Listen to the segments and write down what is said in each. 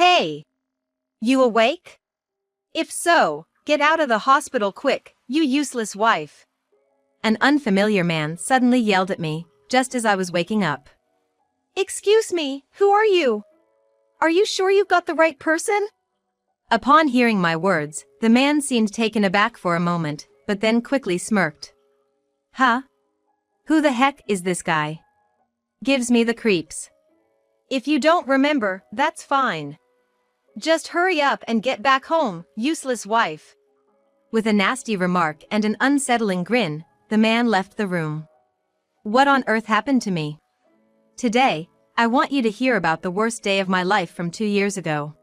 Hey! You awake? If so, get out of the hospital quick, you useless wife. An unfamiliar man suddenly yelled at me, just as I was waking up. Excuse me, who are you? Are you sure you got the right person? Upon hearing my words, the man seemed taken aback for a moment, but then quickly smirked. Huh? Who the heck is this guy? Gives me the creeps. If you don't remember, that's fine. Just hurry up and get back home, useless wife. With a nasty remark and an unsettling grin, the man left the room. What on earth happened to me? Today, I want you to hear about the worst day of my life from 2 years ago.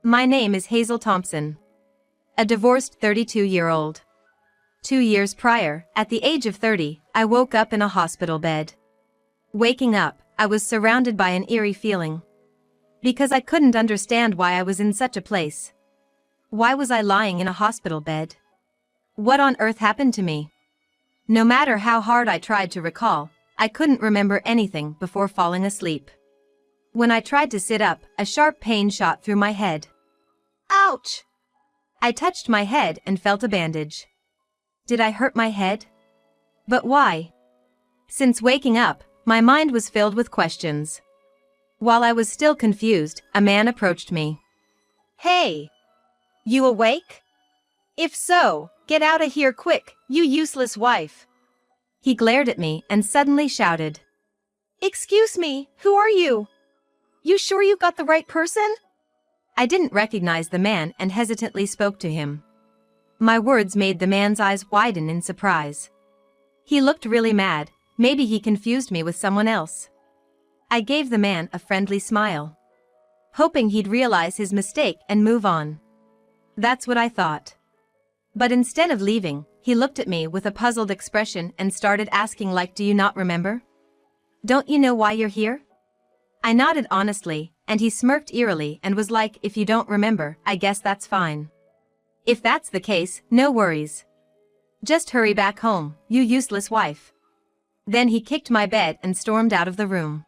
My name is Hazel Thompson. A divorced 32-year-old. 2 years prior, at the age of 30, I woke up in a hospital bed. Waking up, I was surrounded by an eerie feeling. Because I couldn't understand why I was in such a place. Why was I lying in a hospital bed? What on earth happened to me? No matter how hard I tried to recall, I couldn't remember anything before falling asleep. When I tried to sit up, a sharp pain shot through my head. Ouch! I touched my head and felt a bandage. Did I hurt my head? But why? Since waking up, my mind was filled with questions. While I was still confused, a man approached me. Hey! You awake? If so, get out of here quick, you useless wife. He glared at me and suddenly shouted. Excuse me, who are you? You sure you got the right person? I didn't recognize the man and hesitantly spoke to him. My words made the man's eyes widen in surprise. He looked really mad, maybe he confused me with someone else. I gave the man a friendly smile, hoping he'd realize his mistake and move on. That's what I thought. But instead of leaving, he looked at me with a puzzled expression and started asking like, do you not remember? Don't you know why you're here? I nodded honestly, and he smirked eerily and was like, if you don't remember, I guess that's fine. If that's the case, no worries. Just hurry back home, you useless wife. Then he kicked my bed and stormed out of the room.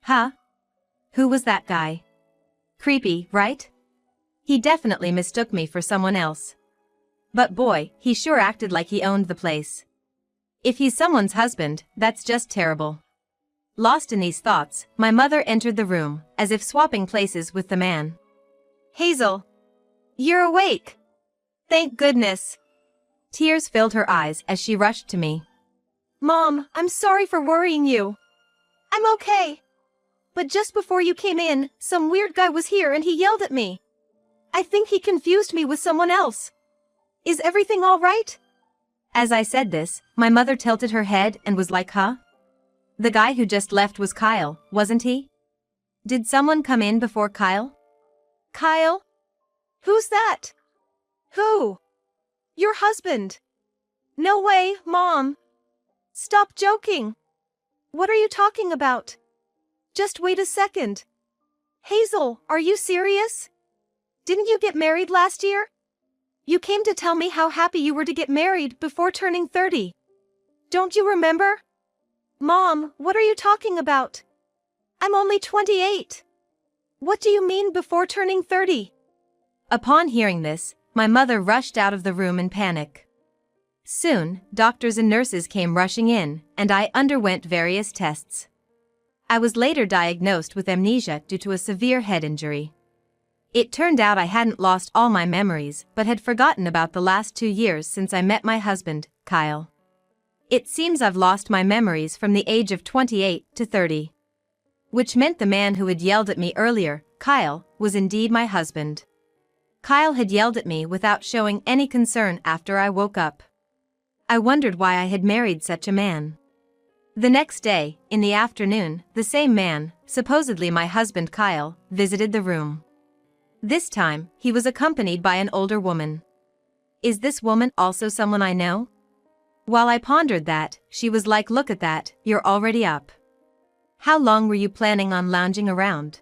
Huh? Who was that guy? Creepy, right? He definitely mistook me for someone else. But boy, he sure acted like he owned the place. If he's someone's husband, that's just terrible. Lost in these thoughts, my mother entered the room, as if swapping places with the man. Hazel! You're awake! Thank goodness! Tears filled her eyes as she rushed to me. Mom, I'm sorry for worrying you. I'm okay. But just before you came in, some weird guy was here and he yelled at me. I think he confused me with someone else. Is everything all right? As I said this, my mother tilted her head and was like, huh? The guy who just left was Kyle, wasn't he? Did someone come in before Kyle? Kyle? Who's that? Who? Your husband. No way, Mom. Stop joking. What are you talking about? Just wait a second. Hazel, are you serious? Didn't you get married last year? You came to tell me how happy you were to get married before turning 30. Don't you remember? Mom, what are you talking about? I'm only 28. What do you mean before turning 30? Upon hearing this, my mother rushed out of the room in panic. Soon, doctors and nurses came rushing in, and I underwent various tests. I was later diagnosed with amnesia due to a severe head injury. It turned out I hadn't lost all my memories but had forgotten about the last 2 years since I met my husband, Kyle. It seems I've lost my memories from the age of 28 to 30. Which meant the man who had yelled at me earlier, Kyle, was indeed my husband. Kyle had yelled at me without showing any concern after I woke up. I wondered why I had married such a man. The next day, in the afternoon, the same man, supposedly my husband Kyle, visited the room. This time, he was accompanied by an older woman. Is this woman also someone I know? While I pondered that, she was like, look at that, you're already up. How long were you planning on lounging around?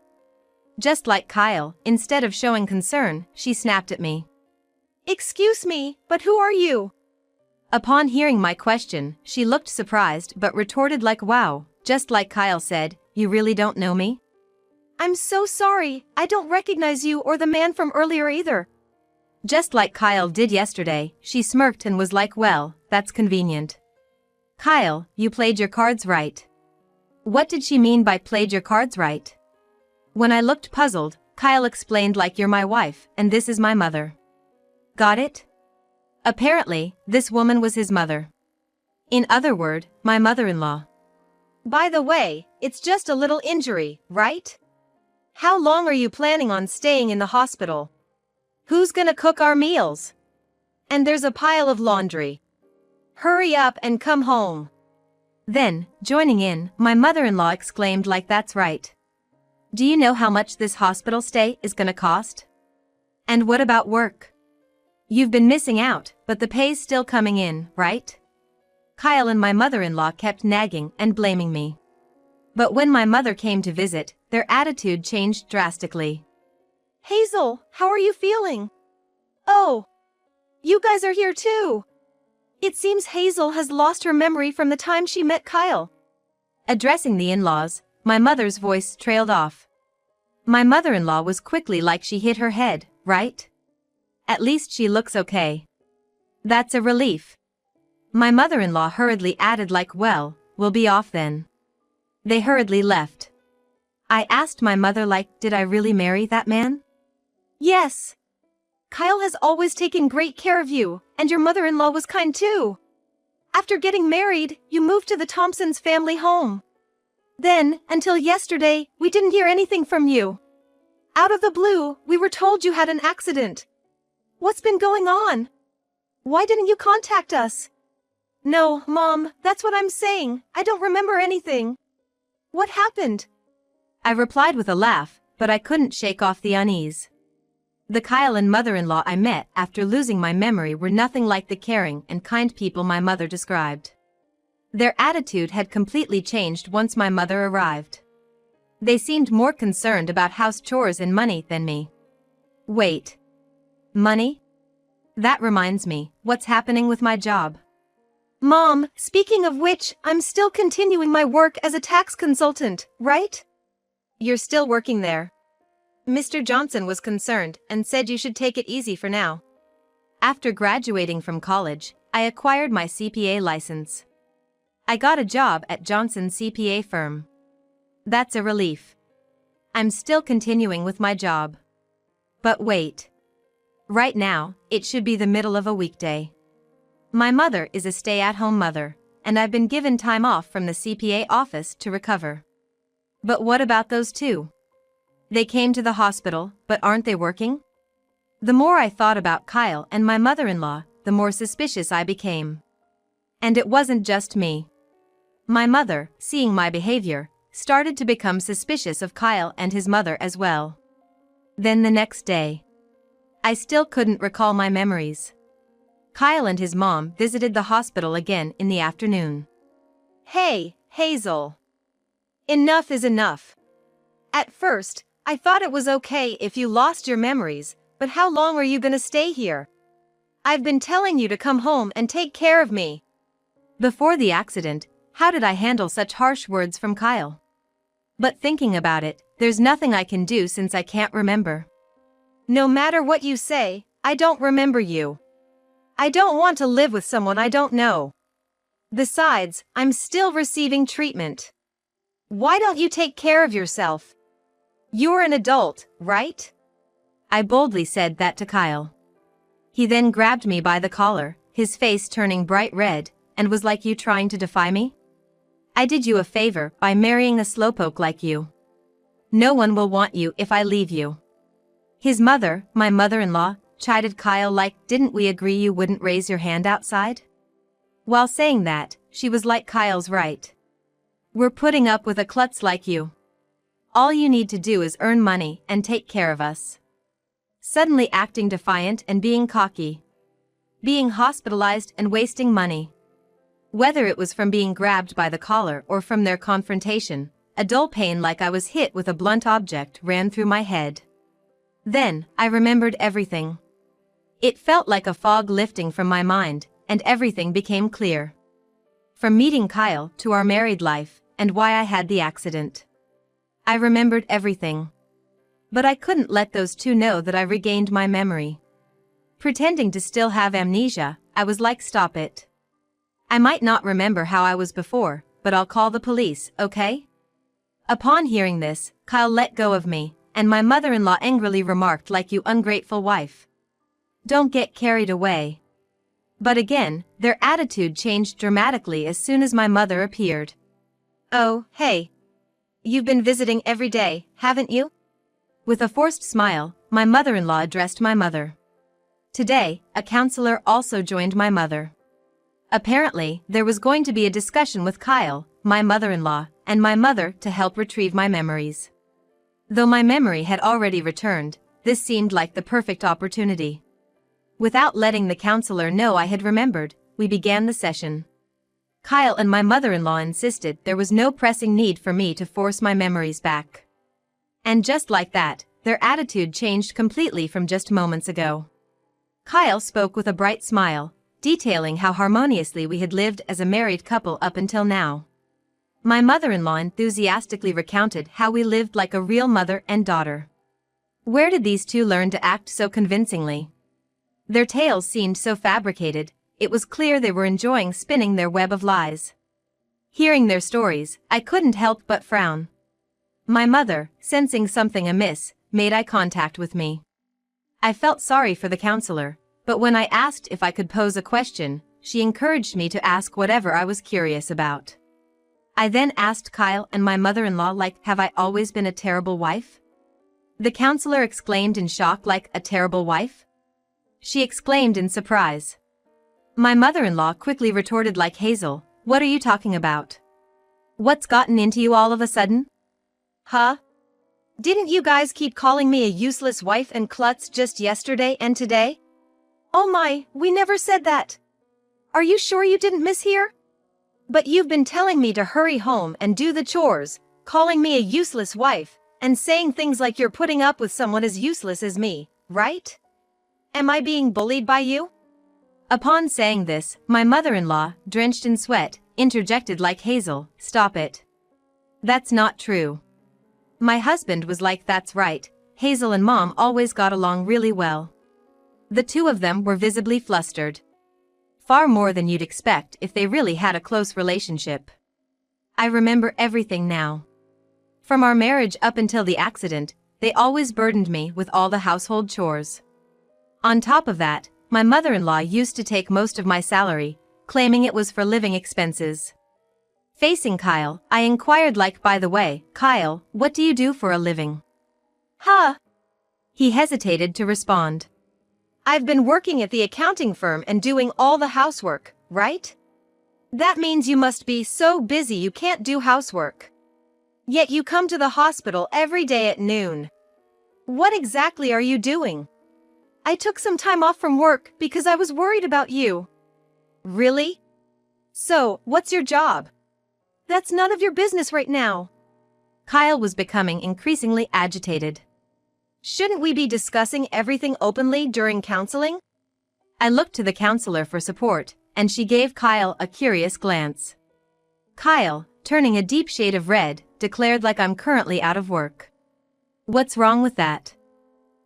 Just like Kyle, instead of showing concern, she snapped at me. Excuse me, but who are you? Upon hearing my question, she looked surprised but retorted like, wow, just like Kyle said, you really don't know me? I'm so sorry, I don't recognize you or the man from earlier either. Just like Kyle did yesterday, she smirked and was like, well, that's convenient. Kyle, you played your cards right. What did she mean by played your cards right? When I looked puzzled, Kyle explained like you're my wife, and this is my mother. Got it? Apparently, this woman was his mother. In other words, my mother-in-law. By the way, it's just a little injury, right? How long are you planning on staying in the hospital? Who's gonna cook our meals? And there's a pile of laundry. Hurry up and come home. Then, joining in, my mother-in-law exclaimed like that's right. Do you know how much this hospital stay is gonna cost? And what about work? You've been missing out, but the pay's still coming in, right? Kyle and my mother-in-law kept nagging and blaming me. But when my mother came to visit, their attitude changed drastically. Hazel, how are you feeling? Oh, you guys are here too. It seems Hazel has lost her memory from the time she met Kyle. Addressing the in-laws, my mother's voice trailed off. My mother-in-law was quickly like she hit her head, right? At least she looks okay. That's a relief. My mother-in-law hurriedly added like, well, we'll be off then. They hurriedly left. I asked my mother like, did I really marry that man? Yes. Kyle has always taken great care of you, and your mother-in-law was kind too. After getting married, you moved to the Thompsons' family home. Then, until yesterday, we didn't hear anything from you. Out of the blue, we were told you had an accident. What's been going on? Why didn't you contact us? No, Mom, that's what I'm saying. I don't remember anything. What happened? I replied with a laugh, but I couldn't shake off the unease. The Kyle and mother-in-law I met after losing my memory were nothing like the caring and kind people my mother described. Their attitude had completely changed once my mother arrived. They seemed more concerned about house chores and money than me. Wait. Money? That reminds me, what's happening with my job? Mom, speaking of which, I'm still continuing my work as a tax consultant, right? You're still working there. Mr. Johnson was concerned and said you should take it easy for now. After graduating from college, I acquired my CPA license. I got a job at Johnson's CPA firm. That's a relief. I'm still continuing with my job. But wait. Right now, it should be the middle of a weekday. My mother is a stay-at-home mother, and I've been given time off from the CPA office to recover. But what about those two? They came to the hospital, but aren't they working? The more I thought about Kyle and my mother-in-law, the more suspicious I became. And it wasn't just me. My mother, seeing my behavior, started to become suspicious of Kyle and his mother as well. Then the next day, I still couldn't recall my memories. Kyle and his mom visited the hospital again in the afternoon. Hey, Hazel. Enough is enough. At first, I thought it was okay if you lost your memories, but how long are you gonna stay here? I've been telling you to come home and take care of me. Before the accident, how did I handle such harsh words from Kyle? But thinking about it, there's nothing I can do since I can't remember. No matter what you say, I don't remember you. I don't want to live with someone I don't know. Besides, I'm still receiving treatment. Why don't you take care of yourself? You're an adult, right? I boldly said that to Kyle. He then grabbed me by the collar, his face turning bright red, and was like, you trying to defy me? I did you a favor by marrying a slowpoke like you. No one will want you if I leave you. His mother, my mother-in-law, chided Kyle like, didn't we agree you wouldn't raise your hand outside? While saying that, she was like, Kyle's right. We're putting up with a klutz like you. All you need to do is earn money and take care of us. Suddenly acting defiant and being cocky. Being hospitalized and wasting money. Whether it was from being grabbed by the collar or from their confrontation, a dull pain like I was hit with a blunt object ran through my head. Then, I remembered everything. It felt like a fog lifting from my mind, and everything became clear. From meeting Kyle to our married life, and why I had the accident. I remembered everything. But I couldn't let those two know that I regained my memory. Pretending to still have amnesia, I was like, stop it. I might not remember how I was before, but I'll call the police, okay? Upon hearing this, Kyle let go of me, and my mother-in-law angrily remarked, like, you ungrateful wife. Don't get carried away. But again, their attitude changed dramatically as soon as my mother appeared. Oh, hey. You've been visiting every day, haven't you? With a forced smile, my mother-in-law addressed my mother. Today, a counselor also joined my mother. Apparently, there was going to be a discussion with Kyle, my mother-in-law, and my mother to help retrieve my memories. Though my memory had already returned, this seemed like the perfect opportunity. Without letting the counselor know I had remembered, we began the session. Kyle and my mother-in-law insisted there was no pressing need for me to force my memories back. And just like that, their attitude changed completely from just moments ago. Kyle spoke with a bright smile, detailing how harmoniously we had lived as a married couple up until now. My mother-in-law enthusiastically recounted how we lived like a real mother and daughter. Where did these two learn to act so convincingly? Their tales seemed so fabricated, it was clear they were enjoying spinning their web of lies. Hearing their stories, I couldn't help but frown. My mother, sensing something amiss, made eye contact with me. I felt sorry for the counselor, but when I asked if I could pose a question, she encouraged me to ask whatever I was curious about. I then asked Kyle and my mother-in-law, like, have I always been a terrible wife? The counselor exclaimed in shock, like, a terrible wife? She exclaimed in surprise. My mother-in-law quickly retorted, like, Hazel, what are you talking about? What's gotten into you all of a sudden? Huh? Didn't you guys keep calling me a useless wife and klutz just yesterday and today? Oh my, we never said that. Are you sure you didn't mishear? But you've been telling me to hurry home and do the chores, calling me a useless wife, and saying things like you're putting up with someone as useless as me, right? Am I being bullied by you? Upon saying this, my mother-in-law, drenched in sweat, interjected, like, Hazel, stop it. That's not true. My husband was like, that's right, Hazel and Mom always got along really well. The two of them were visibly flustered. Far more than you'd expect if they really had a close relationship. I remember everything now. From our marriage up until the accident, they always burdened me with all the household chores. On top of that, my mother-in-law used to take most of my salary, claiming it was for living expenses. Facing Kyle, I inquired, like, by the way, Kyle, what do you do for a living? Huh? He hesitated to respond. I've been working at the accounting firm and doing all the housework, right? That means you must be so busy you can't do housework. Yet you come to the hospital every day at noon. What exactly are you doing? I took some time off from work because I was worried about you. Really? So, what's your job? That's none of your business right now. Kyle was becoming increasingly agitated. Shouldn't we be discussing everything openly during counseling? I looked to the counselor for support, and she gave Kyle a curious glance. Kyle, turning a deep shade of red, declared, like, I'm currently out of work. What's wrong with that?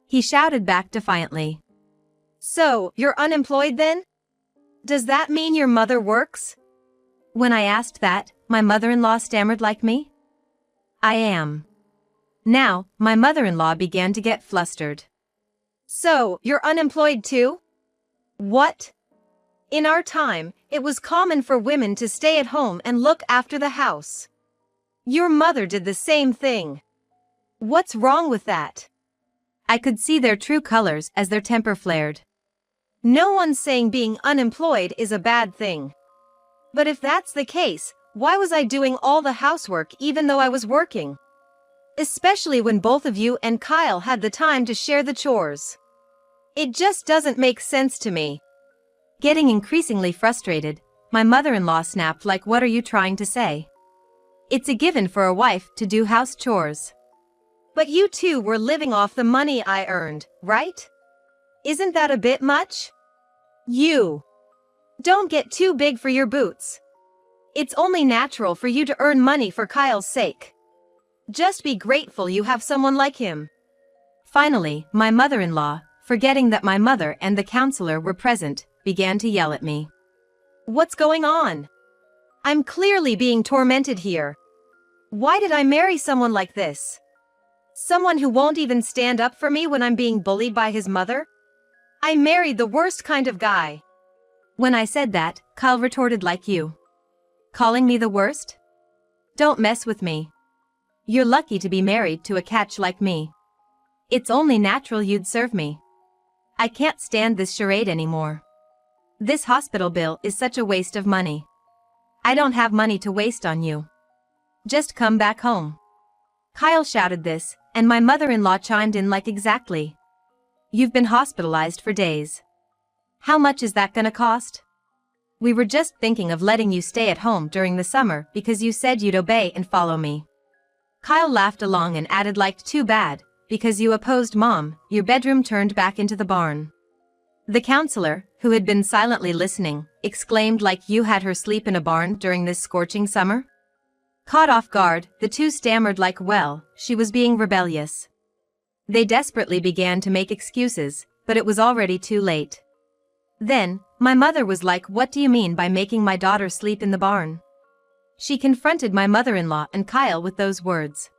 He shouted back defiantly. So, you're unemployed then? Does that mean your mother works? When I asked that, my mother-in-law stammered, like me. I am. Now, my mother-in-law began to get flustered. So, you're unemployed too? What? In our time, it was common for women to stay at home and look after the house. Your mother did the same thing. What's wrong with that? I could see their true colors as their temper flared. No one's saying being unemployed is a bad thing. But if that's the case, why was I doing all the housework even though I was working? Especially when both of you and Kyle had the time to share the chores. It just doesn't make sense to me. Getting increasingly frustrated, my mother-in-law snapped, like, what are you trying to say? It's a given for a wife to do house chores. But you two were living off the money I earned, right? Isn't that a bit much? You. Don't get too big for your boots. It's only natural for you to earn money for Kyle's sake. Just be grateful you have someone like him. Finally, my mother-in-law, forgetting that my mother and the counselor were present, began to yell at me. What's going on? I'm clearly being tormented here. Why did I marry someone like this? Someone who won't even stand up for me when I'm being bullied by his mother? I married the worst kind of guy. When I said that, Kyle retorted, like you. Calling me the worst? Don't mess with me. You're lucky to be married to a catch like me. It's only natural you'd serve me. I can't stand this charade anymore. This hospital bill is such a waste of money. I don't have money to waste on you. Just come back home. Kyle shouted this, and my mother-in-law chimed in like, exactly. You've been hospitalized for days. How much is that gonna cost? We were just thinking of letting you stay at home during the summer because you said you'd obey and follow me. Kyle laughed along and added, like, too bad, because you opposed Mom, your bedroom turned back into the barn. The counselor, who had been silently listening, exclaimed, like, you had her sleep in a barn during this scorching summer? Caught off guard, the two stammered, like, well, she was being rebellious. They desperately began to make excuses, but it was already too late. Then, my mother was like, what do you mean by making my daughter sleep in the barn? She confronted my mother-in-law and Kyle with those words.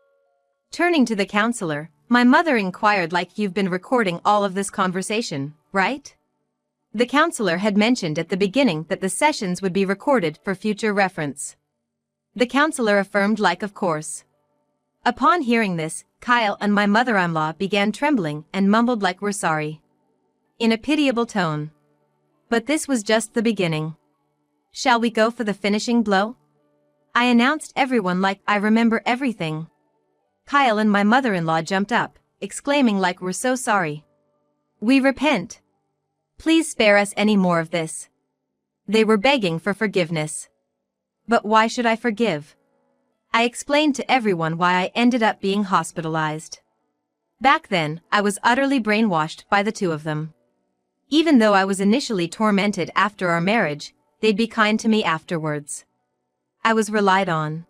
Turning to the counselor, my mother inquired, like, you've been recording all of this conversation, right? The counselor had mentioned at the beginning that the sessions would be recorded for future reference. The counselor affirmed, like, of course. Upon hearing this, Kyle and my mother-in-law began trembling and mumbled, like, we're sorry. In a pitiable tone. But this was just the beginning. Shall we go for the finishing blow? I announced everyone, like, I remember everything. Kyle and my mother-in-law jumped up, exclaiming, like, we're so sorry. We repent. Please spare us any more of this. They were begging for forgiveness. But why should I forgive? I explained to everyone why I ended up being hospitalized. Back then, I was utterly brainwashed by the two of them. Even though I was initially tormented after our marriage, they'd be kind to me afterwards. I was relied on.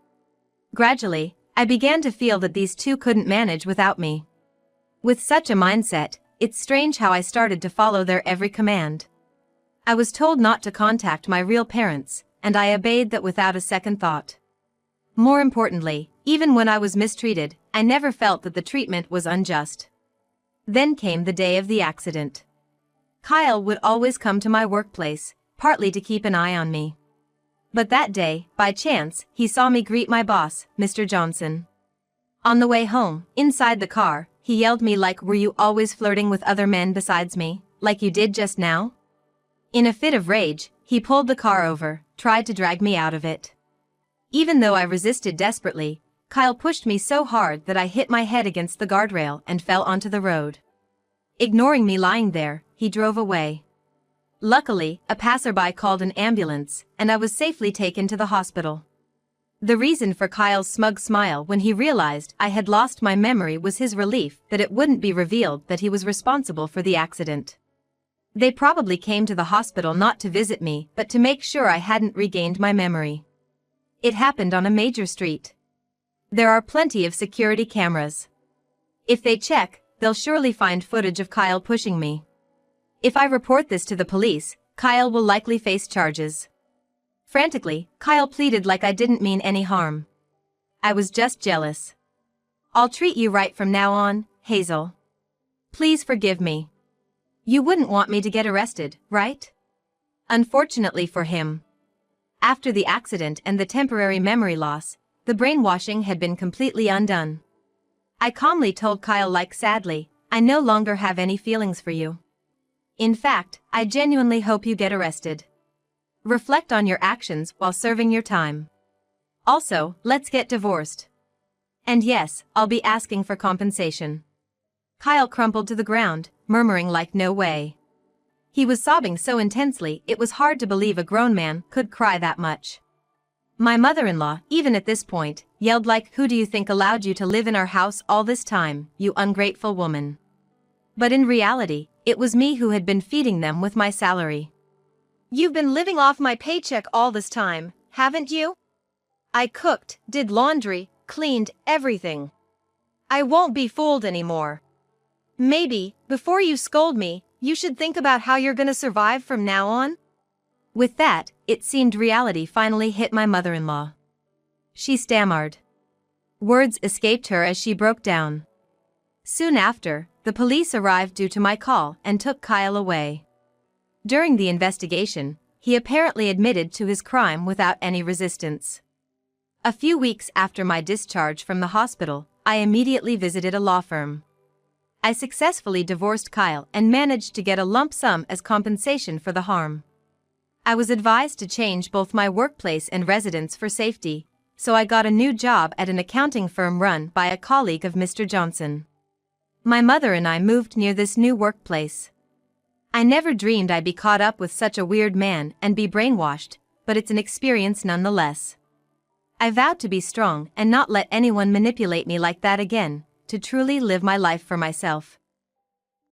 Gradually, I began to feel that these two couldn't manage without me. With such a mindset, it's strange how I started to follow their every command. I was told not to contact my real parents, and I obeyed that without a second thought. More importantly, even when I was mistreated, I never felt that the treatment was unjust. Then came the day of the accident. Kyle would always come to my workplace, partly to keep an eye on me. But that day, by chance, he saw me greet my boss, Mr. Johnson. On the way home, inside the car, he yelled me, like, were you always flirting with other men besides me, like you did just now? In a fit of rage, he pulled the car over, tried to drag me out of it. Even though I resisted desperately, Kyle pushed me so hard that I hit my head against the guardrail and fell onto the road. Ignoring me lying there, he drove away. Luckily, a passerby called an ambulance, and I was safely taken to the hospital. The reason for Kyle's smug smile when he realized I had lost my memory was his relief that it wouldn't be revealed that he was responsible for the accident. They probably came to the hospital not to visit me but to make sure I hadn't regained my memory. It happened on a major street. There are plenty of security cameras. If they check, they'll surely find footage of Kyle pushing me. If I report this to the police, Kyle will likely face charges. Frantically, Kyle pleaded like I didn't mean any harm. I was just jealous. I'll treat you right from now on, Hazel. Please forgive me. You wouldn't want me to get arrested, right? Unfortunately for him. After the accident and the temporary memory loss, the brainwashing had been completely undone. I calmly told Kyle like sadly, I no longer have any feelings for you. In fact, I genuinely hope you get arrested. Reflect on your actions while serving your time. Also, let's get divorced. And yes, I'll be asking for compensation. Kyle crumpled to the ground, murmuring like no way. He was sobbing so intensely it was hard to believe a grown man could cry that much. My mother-in-law, even at this point, yelled like, who do you think allowed you to live in our house all this time, you ungrateful woman? But in reality, it was me who had been feeding them with my salary. You've been living off my paycheck all this time, haven't you? I cooked, did laundry, cleaned, everything. I won't be fooled anymore. Maybe, before you scold me, you should think about how you're gonna survive from now on. With that, it seemed reality finally hit my mother-in-law. She stammered. Words escaped her as she broke down. Soon after, the police arrived due to my call and took Kyle away. During the investigation, he apparently admitted to his crime without any resistance. A few weeks after my discharge from the hospital, I immediately visited a law firm. I successfully divorced Kyle and managed to get a lump sum as compensation for the harm. I was advised to change both my workplace and residence for safety, so I got a new job at an accounting firm run by a colleague of Mr. Johnson. My mother and I moved near this new workplace. I never dreamed I'd be caught up with such a weird man and be brainwashed, but it's an experience nonetheless. I vowed to be strong and not let anyone manipulate me like that again, to truly live my life for myself.